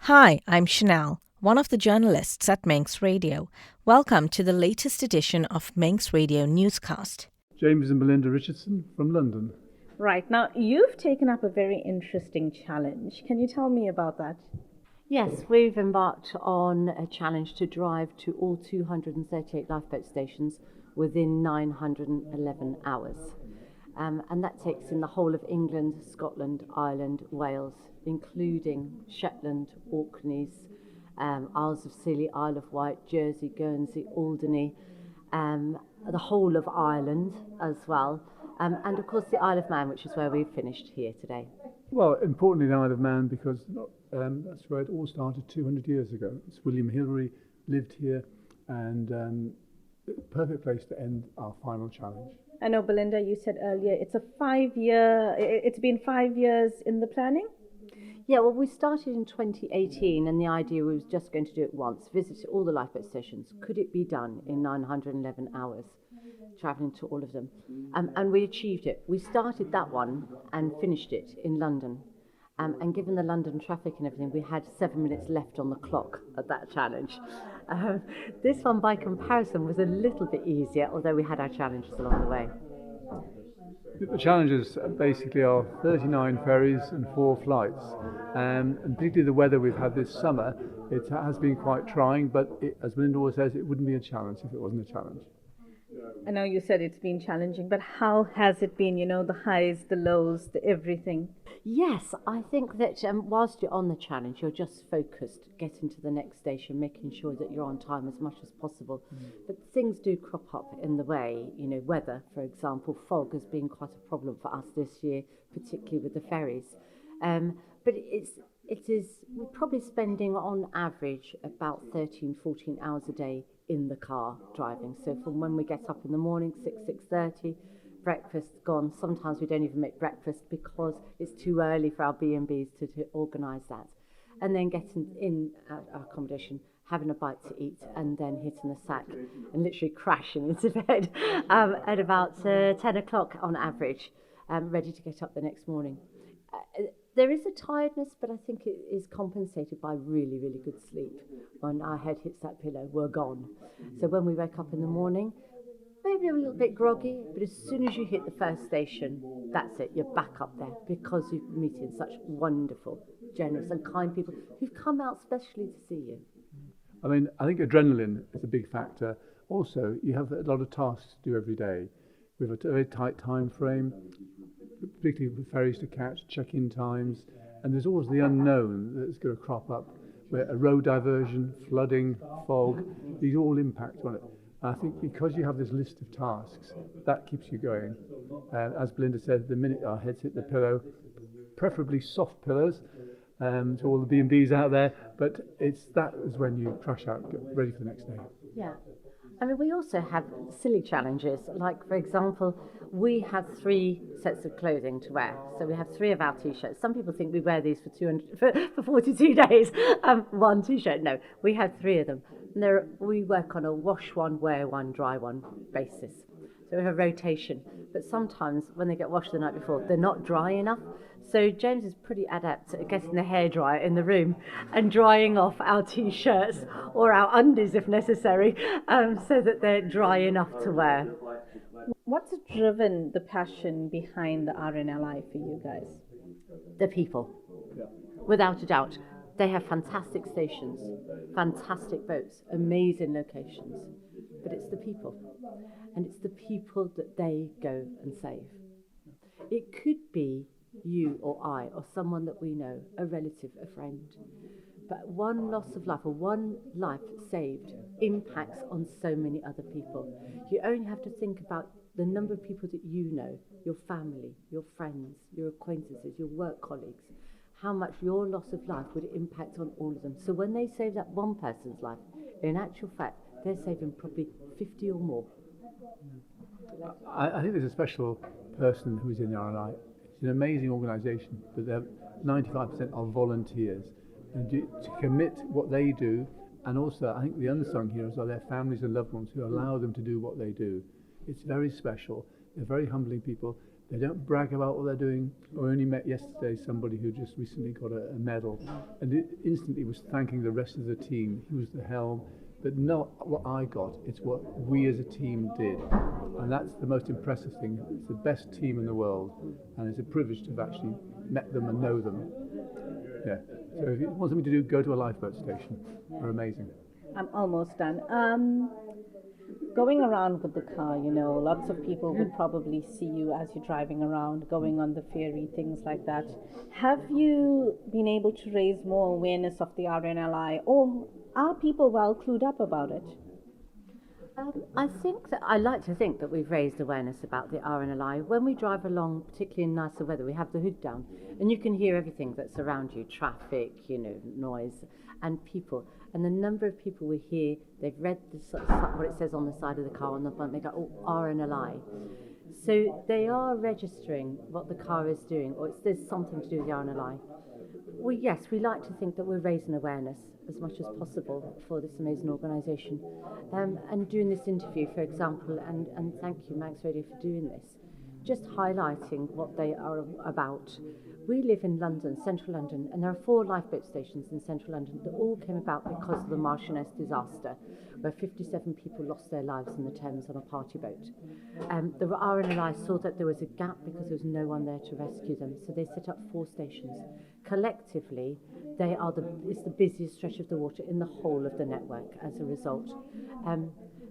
Hi, I'm Chanel, one of the journalists at Manx Radio. Welcome to the latest edition of Manx Radio Newscast. James and Belinda Richardson from London. Right, now you've taken up a very interesting challenge. Can you tell me about that? Yes, we've embarked on a challenge to drive to all 238 lifeboat stations within 911 hours. And that takes in the whole of England, Scotland, Ireland, Wales, including Shetland, Orkneys, Isles of Scilly, Isle of Wight, Jersey, Guernsey, Alderney, the whole of Ireland as well, and of course the Isle of Man, which is where we've finished here today. Well, importantly the Isle of Man, because that's where it all started 200 years ago. It's William Hillary lived here, and perfect place to end our final challenge. I know, Belinda, you said earlier it's been 5 years in the planning? Yeah, well, we started in 2018, and the idea was just going to do it once, visit all the lifeboat stations. Could it be done in 911 hours, travelling to all of them? And we achieved it. We started that one and finished it in London. And given the London traffic and everything, we had 7 minutes left on the clock at that challenge. This one, by comparison, was a little bit easier, although we had our challenges along the way. The challenges basically are 39 ferries and 4 flights, and particularly the weather we've had this summer, it has been quite trying, but as Belinda always says, it wouldn't be a challenge if it wasn't a challenge. I know you said it's been challenging, but how has it been, the highs, the lows, the everything? Yes, I think that whilst you're on the challenge, you're just focused, getting to the next station, making sure that you're on time as much as possible. But things do crop up in the way, weather, for example. Fog has been quite a problem for us this year, particularly with the ferries. But we're probably spending on average about 13, 14 hours a day in the car driving. So from when we get up in the morning, 6:30, breakfast gone. Sometimes we don't even make breakfast because it's too early for our B&Bs to organise that. And then getting in our accommodation, having a bite to eat, and then hitting the sack and literally crashing into bed at about 10 o'clock on average, ready to get up the next morning. There is a tiredness, but I think it is compensated by really, really good sleep. When our head hits that pillow, we're gone. So when we wake up in the morning, maybe a little bit groggy, but as soon as you hit the first station, that's it, you're back up there, because you're meeting such wonderful, generous and kind people who've come out specially to see you. I think adrenaline is a big factor. Also, you have a lot of tasks to do every day. We have a very tight time frame, particularly with ferries to catch, check-in times, and there's always the unknown that's going to crop up, where a road diversion, flooding, fog, these all impact on it. And I think because you have this list of tasks, that keeps you going. As Belinda said, the minute our heads hit the pillow, preferably soft pillows, to all the B&Bs out there, but that is when you crash out, get ready for the next day. Yeah. We also have silly challenges, like, for example, we have 3 sets of clothing to wear. So we have 3 of our T-shirts. Some people think we wear these for 42 days. 1 T-shirt. No, we have 3 of them. And we work on a wash one, wear one, dry one basis. So we have a rotation. But sometimes when they get washed the night before, they're not dry enough. So James is pretty adept at getting the hairdryer in the room and drying off our T-shirts or our undies if necessary, so that they're dry enough to wear. What's driven the passion behind the RNLI for you guys? The people, without a doubt. They have fantastic stations, fantastic boats, amazing locations, but it's the people, and it's the people that they go and save. It could be you or I or someone that we know, a relative, a friend, but one loss of life or one life saved impacts on so many other people. You only have to think about the number of people that you know, your family, your friends, your acquaintances, your work colleagues, how much your loss of life would impact on all of them. So when they save that one person's life, in actual fact, they're saving probably 50 or more. I think there's a special person who's in the RNLI. It's an amazing organisation, but 95% are volunteers. And to commit what they do, and also I think the unsung heroes are their families and loved ones who allow them to do what they do. It's very special. They're very humbling people. They don't brag about what they're doing. I only met yesterday somebody who just recently got a medal, and it instantly was thanking the rest of the team. He was the helm, but not what I got. It's what we as a team did, and that's the most impressive thing. It's the best team in the world, and it's a privilege to have actually met them and know them. Yeah. So if you want something to do, go to a lifeboat station. They're amazing. I'm almost done. Going around with the car, lots of people would probably see you as you're driving around, going on the ferry, things like that. Have you been able to raise more awareness of the RNLI, or are people well clued up about it? I like to think that we've raised awareness about the RNLI. When we drive along, particularly in nicer weather, we have the hood down, and you can hear everything that's around you: traffic, noise, and people. And the number of people we hear, they've read what it says on the side of the car on the front. They go, "Oh, RNLI." So they are registering what the car is doing, or there's something to do with the RNLI. Well, yes, we like to think that we're raising awareness as much as possible for this amazing organisation. And doing this interview, for example, and thank you, Manx Radio, for doing this, just highlighting what they are about. We live in London, central London, and there are 4 lifeboat stations in central London that all came about because of the Marchioness disaster, where 57 people lost their lives in the Thames on a party boat. The RNLI saw that there was a gap because there was no one there to rescue them, so they set up 4 stations. Collectively, it's the busiest stretch of the water in the whole of the network as a result.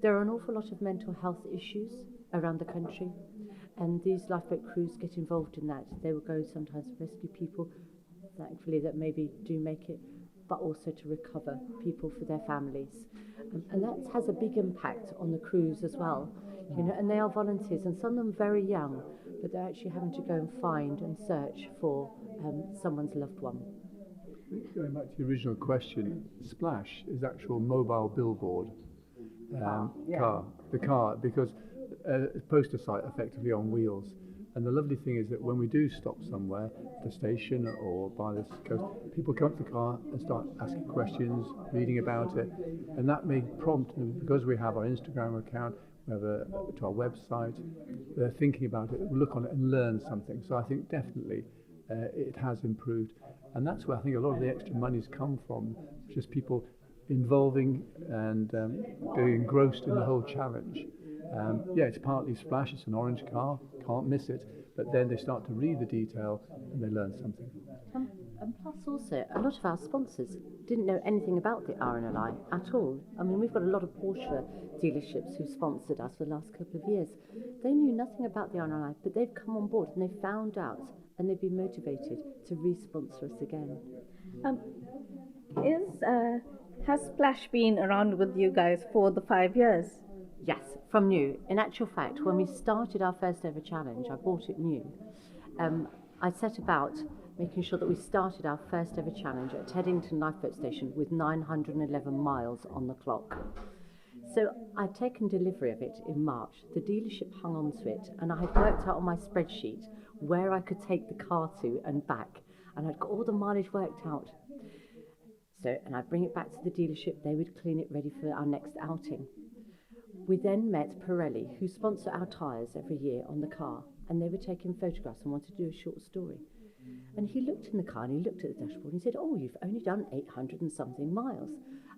There are an awful lot of mental health issues around the country, and these lifeboat crews get involved in that. They will go sometimes to rescue people, thankfully, that maybe do make it, but also to recover people for their families. And that has a big impact on the crews as well. And they are volunteers, and some of them very young, but they're actually having to go and find and search for someone's loved one. Going back to the original question, Splash is actual mobile billboard car, because a poster site effectively on wheels. And the lovely thing is that when we do stop somewhere, the station or by the coast, people come up to the car and start asking questions, reading about it, and that may prompt them, because we have our Instagram account, we have to our website, they're thinking about it, look on it and learn something. So I think definitely it has improved, and that's where I think a lot of the extra money's come from, just people involving and being engrossed in the whole challenge. It's partly Splash, it's an orange car, can't miss it, but then they start to read the detail and they learn something. And plus also, a lot of our sponsors didn't know anything about the RNLI at all. I mean, we've got a lot of Porsche dealerships who sponsored us for the last couple of years. They knew nothing about the RNLI, but they've come on board and they found out, and they've been motivated to re-sponsor us again. Has Splash been around with you guys for the 5 years? Yes, from new. In actual fact, when we started our first ever challenge, I bought it new. I set about making sure that we started our first ever challenge at Teddington Lifeboat Station with 911 miles on the clock. So I'd taken delivery of it in March. The dealership hung on to it, and I had worked out on my spreadsheet where I could take the car to and back, and I'd got all the mileage worked out. And I'd bring it back to the dealership, they would clean it ready for our next outing. We then met Pirelli, who sponsor our tyres every year on the car, and they were taking photographs and wanted to do a short story. And he looked in the car and he looked at the dashboard and he said, "Oh, you've only done 800 and something miles."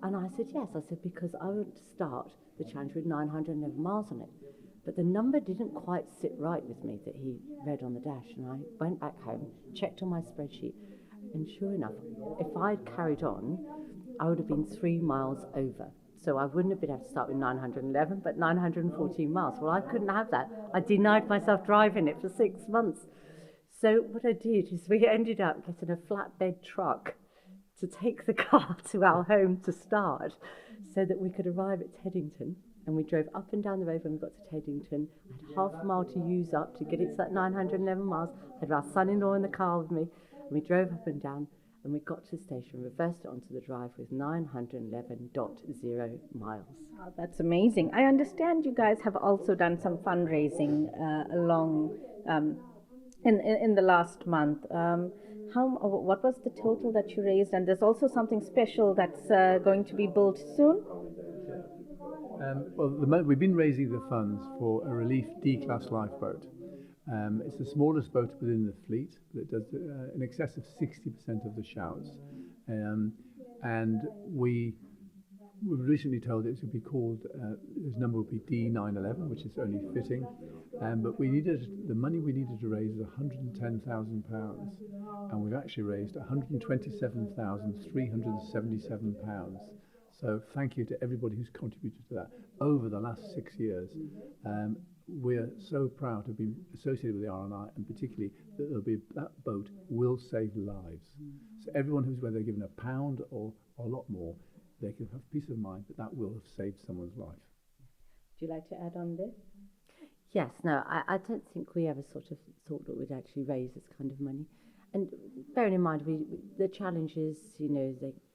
And I said, "Yes." I said, "Because I would start the challenge with 911 miles on it." But the number didn't quite sit right with me that he read on the dash, and I went back home, checked on my spreadsheet, and sure enough, if I'd carried on, I would have been 3 miles over. So I wouldn't have been able to start with 911, but 914 miles. Well, I couldn't have that. I denied myself driving it for 6 months. So what I did is we ended up getting a flatbed truck to take the car to our home to start, so that we could arrive at Teddington. And we drove up and down the road when we got to Teddington. I had half a mile to use up to get it to that 911 miles. I had our son-in-law in the car with me. And we drove up and down, and we got to the station, reversed it onto the drive with 911.0 miles. Oh, that's amazing. I understand you guys have also done some fundraising in the last month. What was the total that you raised? And there's also something special that's going to be built soon? We've been raising the funds for a relief D-class lifeboat. It's the smallest boat within the fleet, but it does in excess of 60% of the shouts. And we were recently told it would be called, this number would be D911, which is only fitting. But the money we needed to raise was £110,000, and we've actually raised £127,377. So thank you to everybody who's contributed to that over the last 6 years. We're so proud to be associated with the RNLI, and particularly that boat will save lives. So everyone who's, whether they're given £1 or a lot more, they can have peace of mind that will have saved someone's life. Would you like to add on this? Yes, no, I don't think we ever sort of thought that we'd actually raise this kind of money. And bearing in mind, the challenge is,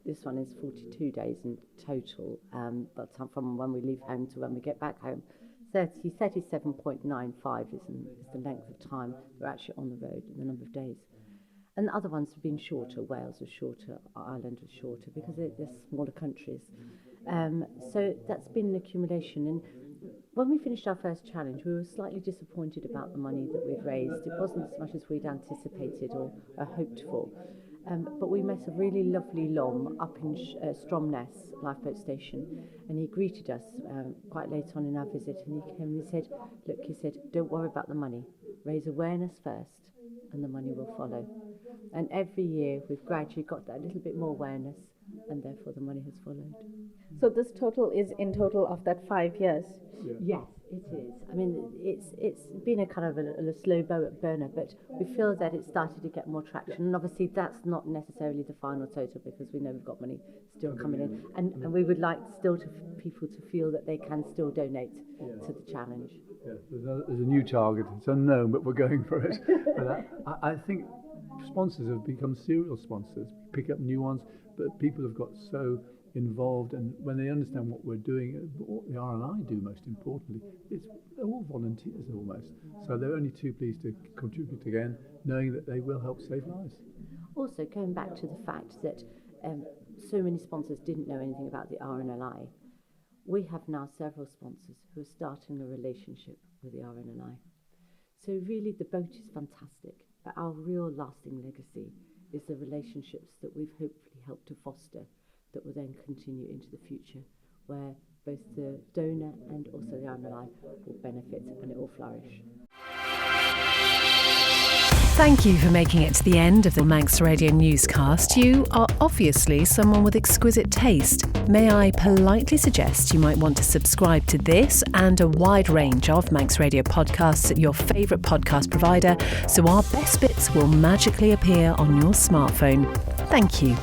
this one is 42 days in total, but from when we leave home to when we get back home. 37.95 is the length of time we're actually on the road, the number of days. And the other ones have been shorter. Wales was shorter, Ireland was shorter, because they're smaller countries. So that's been an accumulation. And when we finished our first challenge, we were slightly disappointed about the money that we'd raised. It wasn't as much as we'd anticipated or hoped for. But we met a really lovely Lom up in Stromness Lifeboat Station, and he greeted us quite late on in our visit, and he came and he said, look, he said, don't worry about the money. Raise awareness first, and the money will follow. And every year we've gradually got that little bit more awareness, and therefore the money has followed. So this total is in total of that 5 years? Yeah. Yes, it is. I mean, it's been a kind of a slow burner, but we feel that it's started to get more traction. And obviously that's not necessarily the final total, because we know we've got money still coming in. And we would like still people to feel that they can still donate to the challenge. Yeah, there's a new target. It's unknown, but we're going for it. But I think sponsors have become serial sponsors, pick up new ones, but people have got so involved, and when they understand what we're doing, what the RNLI do most importantly, they're all volunteers almost. So they're only too pleased to contribute again, knowing that they will help save lives. Also, going back to the fact that so many sponsors didn't know anything about the RNLI, we have now several sponsors who are starting a relationship with the RNLI. So really the boat is fantastic, but our real lasting legacy is the relationships that we've hopefully helped to foster, that will then continue into the future, where both the donor and also the RNLI will benefit and it will flourish. Thank you for making it to the end of the Manx Radio Newscast. You are obviously someone with exquisite taste. May I politely suggest you might want to subscribe to this and a wide range of Manx Radio podcasts at your favourite podcast provider, so our best bits will magically appear on your smartphone. Thank you.